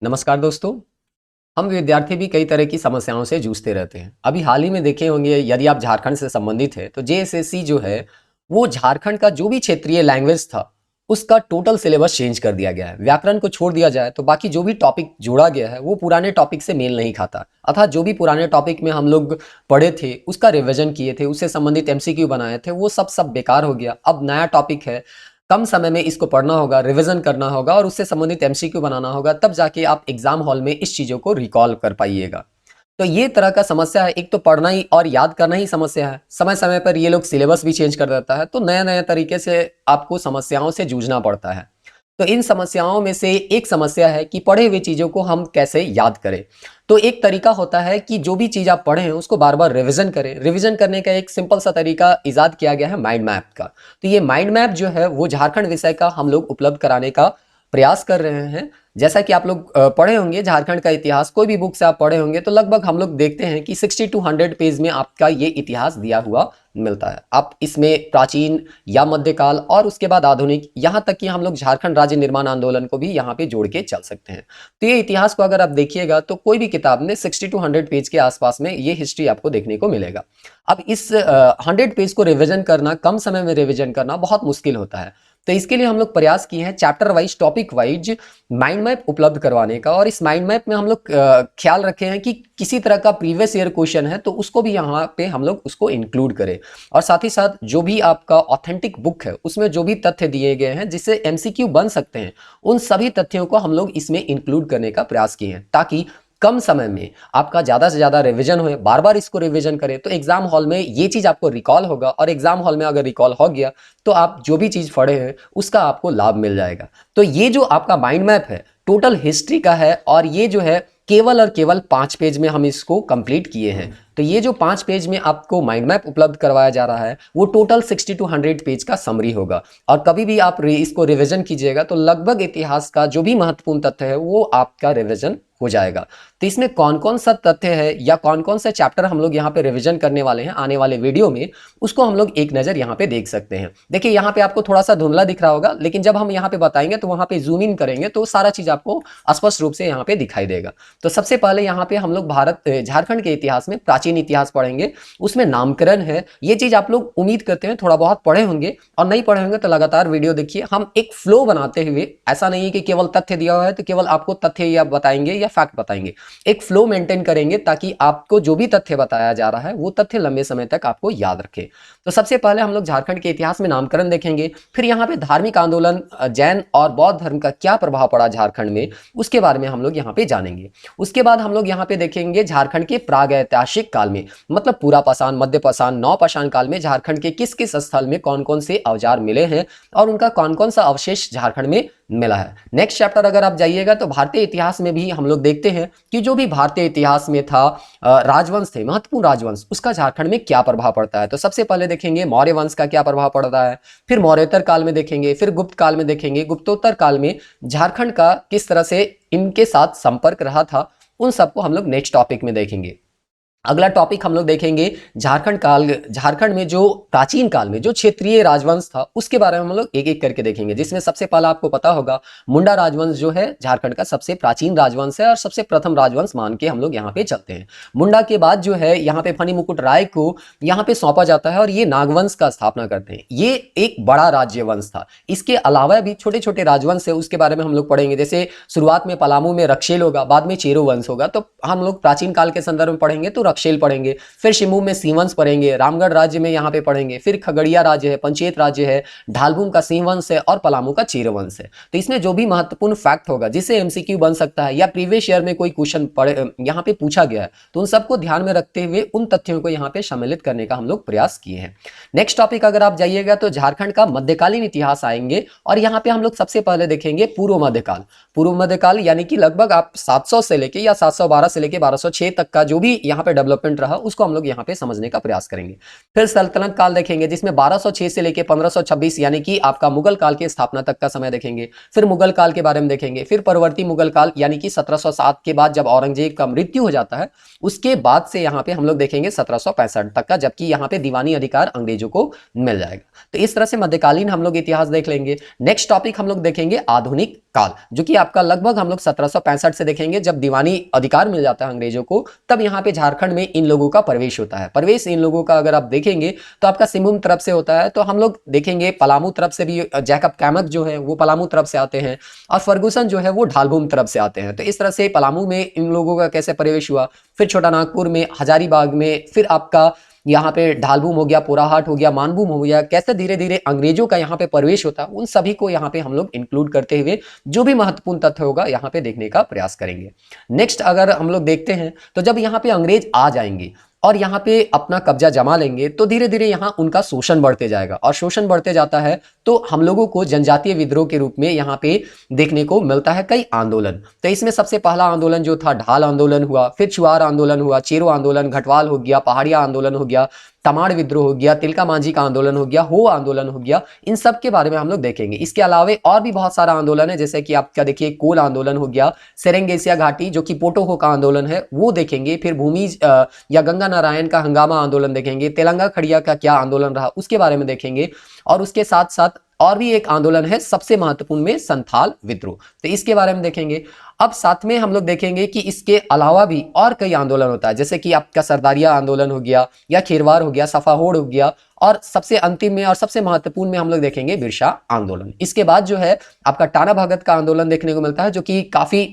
नमस्कार दोस्तों। हम विद्यार्थी भी कई तरह की समस्याओं से जूझते रहते हैं। अभी हाल ही में देखे होंगे, यदि आप झारखंड से संबंधित हैं तो जेएसएससी जो है वो झारखंड का जो भी क्षेत्रीय लैंग्वेज था उसका टोटल सिलेबस चेंज कर दिया गया है। व्याकरण को छोड़ दिया जाए तो बाकी जो भी टॉपिक जोड़ा गया है वो पुराने टॉपिक से मेल नहीं खाता, अर्थात जो भी पुराने टॉपिक में हम लोग पढ़े थे उसका रिविजन किए थे, उससे संबंधित एमसीक्यू बनाए थे, वो सब बेकार हो गया। अब नया टॉपिक है, कम समय में इसको पढ़ना होगा, रिवीजन करना होगा और उससे संबंधित एमसीक्यू बनाना होगा, तब जाके आप एग्जाम हॉल में इस चीज़ों को रिकॉल कर पाइएगा। तो ये तरह का समस्या है। एक तो पढ़ना ही और याद करना ही समस्या है, समय समय पर ये लोग सिलेबस भी चेंज कर देता है, तो नया नया तरीके से आपको समस्याओं से जूझना पड़ता है। तो इन समस्याओं में से एक समस्या है कि पढ़े हुए चीज़ों को हम कैसे याद करें। तो एक तरीका होता है कि जो भी चीज़ आप पढ़े हैं उसको बार बार रिवीजन करें। रिवीजन करने का एक सिंपल सा तरीका इजाद किया गया है माइंड मैप का। तो ये माइंड मैप जो है वो झारखंड विषय का हम लोग उपलब्ध कराने का प्रयास कर रहे हैं। जैसा कि आप लोग पढ़े होंगे झारखंड का इतिहास, कोई भी बुक से आप पढ़े होंगे तो लगभग हम लोग देखते हैं कि 60 टू 100 पेज में आपका ये इतिहास दिया हुआ मिलता है। आप इसमें प्राचीन या मध्यकाल और उसके बाद आधुनिक, यहाँ तक कि हम लोग झारखंड राज्य निर्माण आंदोलन को भी यहाँ पे जोड़ के चल सकते हैं। तो ये इतिहास को अगर आप देखिएगा तो कोई भी किताब में 60 टू 100 पेज के आसपास में ये हिस्ट्री आपको देखने को मिलेगा। अब इस 100 पेज को रिविजन करना, कम समय में रिविजन करना बहुत मुश्किल होता है। तो इसके लिए हम लोग प्रयास किए हैं chapter wise, topic wise mind map उपलब्ध करवाने का। और इस माइंड मैप में हम लोग ख्याल रखे हैं कि किसी तरह का प्रीवियस ईयर क्वेश्चन है तो उसको भी यहाँ पे हम लोग उसको इंक्लूड करें। और साथ ही साथ जो भी आपका ऑथेंटिक बुक है उसमें जो भी तथ्य दिए गए हैं जिससे एमसीक्यू बन सकते हैं, उन सभी तथ्यों को हम लोग इसमें इंक्लूड करने का प्रयास किए हैं, ताकि कम समय में आपका ज़्यादा से ज़्यादा रिवीजन हो। बार बार इसको रिवीजन करें तो एग्जाम हॉल में ये चीज़ आपको रिकॉल होगा, और एग्जाम हॉल में अगर रिकॉल हो गया तो आप जो भी चीज़ पढ़े हैं उसका आपको लाभ मिल जाएगा। तो ये जो आपका माइंड मैप है टोटल हिस्ट्री का है, और ये जो है केवल और केवल 5 पेज में हम इसको कंप्लीट किए हैं। तो ये जो 5 पेज में आपको माइंड मैप उपलब्ध करवाया जा रहा है वो टोटल 60 टू 100 पेज का समरी होगा। और कभी भी आप इसको रिवीजन कीजिएगा तो लगभग इतिहास का जो भी महत्वपूर्ण तथ्य है वो आपका रिवीजन हो जाएगा। तो इसमें कौन कौन सा तथ्य है या कौन कौन से चैप्टर हम लोग यहाँ पे रिवीजन करने वाले हैं आने वाले वीडियो में, उसको हम लोग एक नज़र यहाँ पे देख सकते हैं। देखिए यहाँ पे आपको थोड़ा सा धुंधला दिख रहा होगा, लेकिन जब हम यहाँ पे बताएंगे तो वहाँ पे जूम इन करेंगे तो सारा चीज़ आपको स्पष्ट रूप से यहाँ पे दिखाई देगा। तो सबसे पहले यहाँ पे हम लोग झारखंड के इतिहास में प्राचीन इतिहास पढ़ेंगे, उसमें नामकरण है। ये चीज़ आप लोग उम्मीद करते हैं थोड़ा बहुत पढ़े होंगे, और नहीं पढ़े होंगे तो लगातार वीडियो देखिए। हम एक फ्लो बनाते हुए, ऐसा नहीं है कि केवल तथ्य दिया हुआ है तो केवल आपको तथ्य या बताएंगे या फैक्ट बताएंगे, एक फ्लो मेंटेन करेंगे ताकि आपको जो भी तथ्य बताया जा रहा है वो तथ्य लंबे समय तक आपको याद रखे। तो सबसे पहले हम लोग झारखंड के इतिहास में नामकरण देखेंगे, फिर यहाँ पे धार्मिक आंदोलन, जैन और बौद्ध धर्म का क्या प्रभाव पड़ा झारखंड में, उसके बारे में हम लोग यहाँ पे जानेंगे। उसके बाद हम लोग यहाँ पे देखेंगे झारखंड के प्रागैतिहासिक काल में, मतलब पूरा पाषाण, मध्य पाषाण, नौ पाषाण काल में झारखंड के किस किस स्थल में कौन कौन से औजार मिले हैं और उनका कौन कौन सा अवशेष झारखंड में मिला है। नेक्स्ट चैप्टर अगर आप जाइएगा तो भारतीय इतिहास में भी हम लोग देखते हैं कि जो भी भारतीय इतिहास में था राजवंश थे, महत्वपूर्ण राजवंश, उसका झारखंड में क्या प्रभाव पड़ता है। तो सबसे पहले देखेंगे मौर्य वंश का क्या प्रभाव पड़ता है, फिर मौर्योत्तर काल में देखेंगे, फिर गुप्त काल में देखेंगे, गुप्तोत्तर काल में झारखंड का किस तरह से इनके साथ संपर्क रहा था, उन सबको हम लोग नेक्स्ट टॉपिक में देखेंगे। अगला टॉपिक हम लोग देखेंगे झारखंड में जो प्राचीन काल में जो क्षेत्रीय राजवंश था उसके बारे में हम लोग एक एक करके देखेंगे, जिसमें सबसे पहला आपको पता होगा मुंडा राजवंश जो है झारखंड का सबसे प्राचीन राजवंश है और सबसे प्रथम राजवंश मान के हम लोग यहाँ पे चलते हैं। मुंडा के बाद जो है यहाँ पे फनी मुकुट राय को यहाँ पे सौंपा जाता है और ये नागवंश का स्थापना करते हैं। ये एक बड़ा राज्य वंश था। इसके अलावा भी छोटे छोटे राजवंश है, उसके बारे में हम लोग पढ़ेंगे। जैसे शुरुआत में पलामू में रक्षेल होगा, बाद में चेरो वंश होगा, तो हम लोग प्राचीन काल के संदर्भ में पढ़ेंगे तो रक्षेल पढ़ेंगे, फिर शिमू में सीवंश पढ़ेंगे, रामगढ़ राज्य में यहाँ पे पढ़ेंगे, फिर खगड़िया राज्य है, पंचेत राज्य है, ढालभूम का सिंहवंश है और पलामू का चेरवंश है। तो इसमें जो भी महत्वपूर्ण फैक्ट होगा जिससे एमसीक्यू बन सकता है या प्रीवियस ईयर में कोई क्वेश्चन यहाँ पे पूछा गया है, तो उन सबको ध्यान में रखते हुए उन तथ्यों को यहाँ पे सम्मिलित करने का हम लोग प्रयास किए हैं। नेक्स्ट टॉपिक अगर आप जाइएगा तो झारखंड का मध्यकालीन इतिहास आएंगे, और यहाँ पे हम लोग सबसे पहले देखेंगे पूर्व मध्यकाल। पूर्व मध्यकाल यानी कि लगभग आप 700 से लेके या 712 से लेके 1206 तक का जो भी यहाँ पे डेवलपमेंट रहा उसको हम लोग यहाँ पे समझने का प्रयास करेंगे। फिर सल्तनत काल देखेंगे जिसमें 1206 से लेकर 1526 यानी कि आपका मुगल काल की स्थापना तक का समय देखेंगे। फिर मुगल काल के बारे में देखेंगे। फिर परवर्ती मुगल काल यानी कि 1707 के बाद जब औरंगजेब का मृत्यु हो जाता है उसके बाद से यहाँ पे हम लोग देखेंगे 1765 तक का, जबकि यहाँ पे दीवानी अधिकार अंग्रेजों को मिल जाएगा। तो इस तरह से मध्यकालीन हम लोग इतिहास देख लेंगे। नेक्स्ट टॉपिक हम लोग देखेंगे आधुनिक काल, जो कि आपका लगभग हम लोग 1765 से देखेंगे जब दीवानी अधिकार मिल जाता है अंग्रेजों को, तब यहाँ पे झारखंड में इन लोगों का प्रवेश होता है। प्रवेश इन लोगों का अगर आप देखेंगे तो आपका सिंहभूम तरफ से होता है, तो हम लोग देखेंगे पलामू तरफ से भी जैकब कैमक जो है वो पलामू तरफ से आते हैं और फर्गुसन जो है वो ढालभूम तरफ से आते हैं। तो इस तरह से पलामू में इन लोगों का कैसे प्रवेश हुआ, फिर छोटा नागपुर में, हजारीबाग में, फिर आपका यहाँ पे ढालभूम हो गया, पोराहाट हो गया, मानभूम हो गया, कैसे धीरे धीरे अंग्रेजों का यहाँ पे प्रवेश होता है, उन सभी को यहाँ पे हम लोग इंक्लूड करते हुए जो भी महत्वपूर्ण तथ्य होगा यहाँ पे देखने का प्रयास करेंगे। नेक्स्ट अगर हम लोग देखते हैं तो जब यहाँ पे अंग्रेज आ जाएंगे और यहाँ पे अपना कब्जा जमा लेंगे तो धीरे धीरे यहाँ उनका शोषण बढ़ते जाएगा, और शोषण बढ़ते जाता है तो हम लोगों को जनजातीय विद्रोह के रूप में यहाँ पे देखने को मिलता है कई आंदोलन। तो इसमें सबसे पहला आंदोलन जो था ढाल आंदोलन हुआ, फिर चुआर आंदोलन हुआ, चेरो आंदोलन, घटवाल हो गया, पहाड़िया आंदोलन हो गया, तमाड़ विद्रोह हो गया, तिलका मांझी का आंदोलन हो गया, हो आंदोलन हो गया। इन सब के बारे में हम लोग देखेंगे। इसके अलावा और भी बहुत सारा आंदोलन है, जैसे कि आपका देखिए कोल आंदोलन हो गया, सेरेंगेसिया घाटी जो कि पोटोहो का आंदोलन है वो देखेंगे, फिर भूमि या गंगा नारायण का हंगामा आंदोलन देखेंगे, तेलंगा खड़िया का क्या आंदोलन रहा उसके बारे में देखेंगे, और उसके साथ साथ और भी एक आंदोलन है सबसे महत्वपूर्ण में संथाल विद्रोह, तो इसके बारे में देखेंगे। अब साथ में हम लोग देखेंगे कि इसके अलावा भी और कई आंदोलन होता है, जैसे कि आपका सरदारिया आंदोलन हो गया या खेरवार हो गया, सफाहोड़ हो गया, और सबसे अंतिम में और सबसे महत्वपूर्ण में हम लोग देखेंगे बिरसा आंदोलन। इसके बाद जो है आपका टाना भगत का आंदोलन देखने को मिलता है, जो कि काफी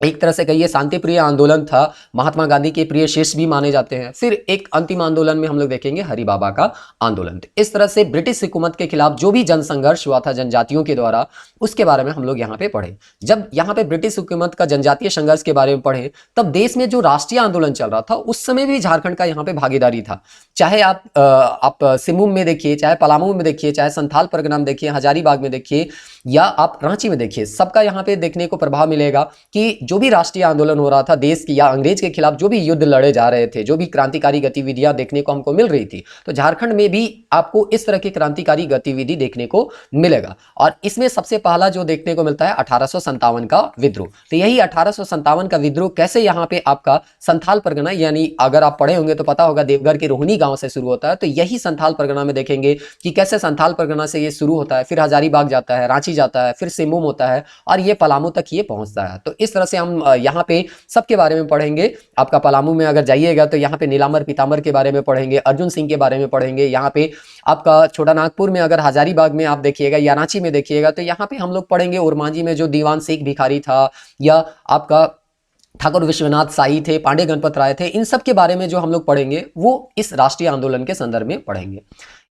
एक तरह से कहिए शांति प्रिय आंदोलन था, महात्मा गांधी के प्रिय शिष्य भी माने जाते हैं। फिर एक अंतिम आंदोलन में हम लोग देखेंगे हरि बाबा का आंदोलन। इस तरह से ब्रिटिश हुकूमत के खिलाफ जो भी जनसंघर्ष हुआ था जनजातियों के द्वारा उसके बारे में हम लोग यहाँ पे पढ़े। जब यहाँ पे ब्रिटिश हुकूमत का जनजातीय संघर्ष के बारे में पढ़े तब देश में जो राष्ट्रीय आंदोलन चल रहा था उस समय भी झारखंड का यहाँ पे भागीदारी था। चाहे आप सिंहभूम में देखिए, चाहे पलामू में देखिए, चाहे संथाल परगना में देखिए, हजारीबाग में देखिए, या आप रांची में देखिए, सबका यहाँ पे देखने को प्रभाव मिलेगा कि जो भी राष्ट्रीय आंदोलन हो रहा था देश की या अंग्रेज के खिलाफ, जो भी युद्ध लड़े जा रहे थे, जो भी क्रांतिकारी गतिविधियां देखने को हमको मिल रही थी, तो झारखंड में भी आपको इस तरह की क्रांतिकारी गतिविधि देखने को मिलेगा। और इसमें सबसे पहला जो देखने को मिलता है 1857 का विद्रोह। तो यही 1857 का विद्रोह कैसे यहाँ पे आपका संथाल परगना, यानी अगर आप पढ़े होंगे तो पता होगा देवघर के रोहिणी गांव से शुरू होता है, तो यही संथाल परगना में देखेंगे कि कैसे संथाल परगना से ये शुरू होता है, फिर हजारीबाग जाता है, रांची जाता है, फिर सिंहभूम होता है और ये पलामू तक ये पहुंचता है। तो इस तरह से हम यहाँ पे सबके बारे में पढ़ेंगे। आपका पलामू में अगर जाइएगा तो यहाँ पे नीलांबर पीतांबर के बारे में पढ़ेंगे, अर्जुन सिंह के बारे में पढ़ेंगे। यहाँ पे आपका छोटा नागपुर में अगर हजारीबाग में आप देखिएगा या रांची में देखिएगा तो यहाँ पे हम लोग पढ़ेंगे ओरमांझी में जो दीवान शेख भिखारी था, या आपका ठाकुर विश्वनाथ शाही थे, पांडे गणपत राय थे, इन सब के बारे में जो हम लोग पढ़ेंगे वो इस राष्ट्रीय आंदोलन के संदर्भ में पढ़ेंगे।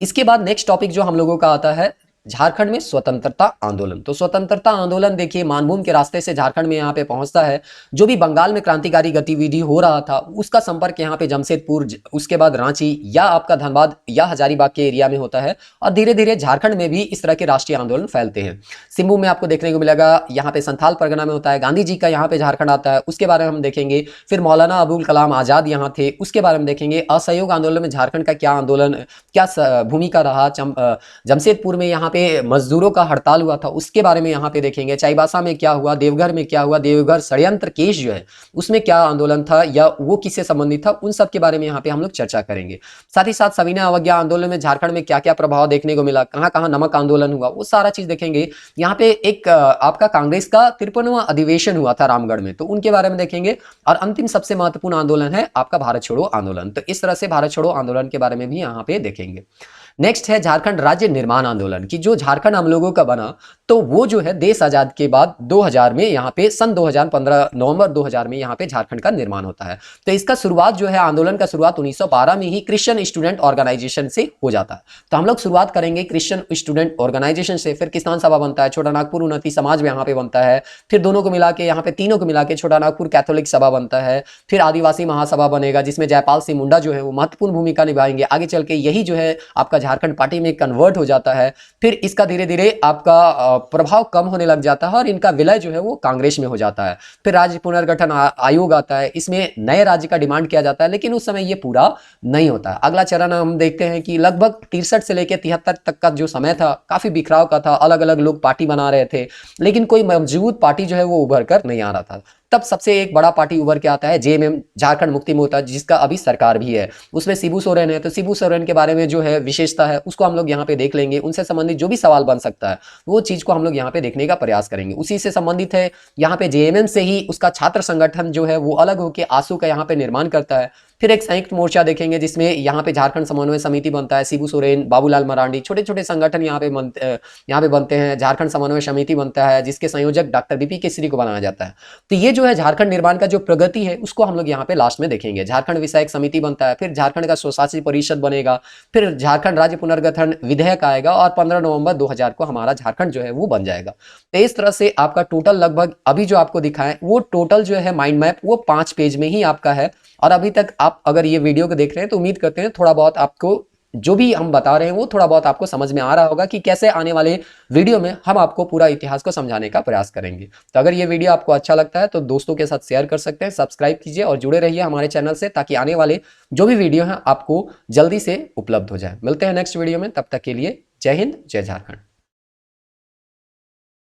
इसके बाद नेक्स्ट टॉपिक जो हम लोगों का आता है झारखंड में स्वतंत्रता आंदोलन। तो स्वतंत्रता आंदोलन देखिए मानभूम के रास्ते से झारखंड में यहाँ पे पहुंचता है। जो भी बंगाल में क्रांतिकारी गतिविधि हो रहा था उसका संपर्क यहाँ पे जमशेदपुर, उसके बाद रांची या आपका धनबाद या हजारीबाग के एरिया में होता है, और धीरे धीरे झारखंड में भी इस तरह के राष्ट्रीय आंदोलन फैलते हैं। सिंहभूम में आपको देखने को मिलेगा, यहाँ पे संथाल परगना में होता है, गांधी जी का यहाँ पे झारखंड आता है, उसके बारे में हम देखेंगे। फिर मौलाना अबुल कलाम आजाद यहाँ थे, उसके बारे में देखेंगे। असहयोग आंदोलन में झारखंड का क्या आंदोलन, क्या भूमिका रहा। जमशेदपुर में यहाँ पे मजदूरों का हड़ताल हुआ था, उसके बारे में यहाँ पे देखेंगे। चाईबासा में क्या हुआ, देवघर में क्या हुआ, देवघर षड्यंत्र केस जो है उसमें क्या आंदोलन था या वो किससे संबंधित था, उन सब के बारे में यहाँ पे हम लोग चर्चा करेंगे। साथ ही साथ सविनय अवज्ञा आंदोलन में झारखंड में क्या क्या प्रभाव देखने को मिला, कहाँ कहाँ नमक आंदोलन हुआ, वो सारा चीज देखेंगे। यहाँ पे एक आपका कांग्रेस का 53वां अधिवेशन हुआ था रामगढ़ में, तो उनके बारे में देखेंगे। और अंतिम सबसे महत्वपूर्ण आंदोलन है आपका भारत छोड़ो आंदोलन। तो इस तरह से भारत छोड़ो आंदोलन के बारे में भी यहाँ पे देखेंगे। नेक्स्ट है झारखंड राज्य निर्माण आंदोलन की जो झारखंड हम लोगों का बना, तो वो जो है देश आजाद के बाद 2000 में यहाँ पे सन 2015 नवंबर 2000 में यहाँ पे झारखंड का निर्माण होता है। तो इसका शुरुआत जो है आंदोलन का शुरुआत 1912 में ही क्रिश्चियन स्टूडेंट ऑर्गेनाइजेशन से हो जाता है। तो हम लोग शुरुआत करेंगे क्रिश्चियन स्टूडेंट ऑर्गेनाइजेशन से, फिर किसान सभा बनता है, छोटा नागपुर उन्नति समाज में यहाँ पे बनता है, फिर दोनों को मिला के यहाँ पे तीनों को मिला के छोटा नागपुर कैथोलिक सभा बनता है, फिर आदिवासी महासभा बनेगा जिसमें जयपाल सिंह मुंडा जो है वो महत्वपूर्ण भूमिका निभाएंगे। आगे चल के यही जो है आपका झारखंड पार्टी में कन्वर्ट हो जाता है, फिर इसका धीरे धीरे आपका प्रभाव कम होने लग जाता है और इनका विलय जो है वो कांग्रेस में हो जाता है। फिर राज्य पुनर्गठन आयोग आता है, इसमें नए राज्य का डिमांड किया जाता है, लेकिन उस समय ये पूरा नहीं होता है। अगला चरण हम देखते हैं कि लगभग 63 से लेकर 73 तक का जो समय था काफी बिखराव का था, अलग अलग लोग पार्टी बना रहे थे, लेकिन कोई मजबूत पार्टी जो है वो उभर कर नहीं आ रहा था। तब सबसे एक बड़ा पार्टी उभर के आता है जेएमएम, झारखंड मुक्ति मोर्चा, जिसका अभी सरकार भी है। उसमें शिबू सोरेन है, तो शिबू सोरेन के बारे में जो है विशेषता है उसको हम लोग यहाँ पे देख लेंगे। उनसे संबंधित जो भी सवाल बन सकता है वो चीज को हम लोग यहाँ पे देखने का प्रयास करेंगे। उसी से संबंधित है, यहाँ पे जेएमएम से ही उसका छात्र संगठन जो है वो अलग होकर आंसू का यहाँ पे निर्माण करता है। फिर एक संयुक्त मोर्चा देखेंगे जिसमें यहाँ पे झारखंड समन्वय समिति बनता है, शिबू सोरेन, बाबूलाल मरांडी, छोटे छोटे संगठन यहाँ पे बनते हैं। झारखंड समन्वय समिति बनता है जिसके संयोजक डॉक्टर बीपी केसरी को बनाया जाता है। तो ये जो है झारखंड निर्माण का जो प्रगति है उसको हम लोग यहाँ पे लास्ट में देखेंगे। झारखंड विषयक समिति बनता है, फिर झारखंड का स्वशासी परिषद बनेगा, फिर झारखंड राज्य पुनर्गठन विधेयक आएगा और 15 नवंबर 2000 को हमारा झारखंड जो है वो बन जाएगा। तो इस तरह से आपका टोटल लगभग अभी जो आपको दिखाए वो टोटल जो है माइंड मैप वो 5 पेज में ही आपका है। और अभी तक आप अगर ये वीडियो को देख रहे हैं तो उम्मीद करते हैं थोड़ा बहुत आपको जो भी हम बता रहे हैं वो थोड़ा बहुत आपको समझ में आ रहा होगा कि कैसे आने वाले वीडियो में हम आपको पूरा इतिहास को समझाने का प्रयास करेंगे। तो अगर ये वीडियो आपको अच्छा लगता है तो दोस्तों के साथ शेयर कर सकते हैं, सब्सक्राइब कीजिए और जुड़े रहिए हमारे चैनल से, ताकि आने वाले जो भी वीडियो हैं आपको जल्दी से उपलब्ध हो जाए। मिलते हैं नेक्स्ट वीडियो में, तब तक के लिए जय हिंद, जय झारखंड।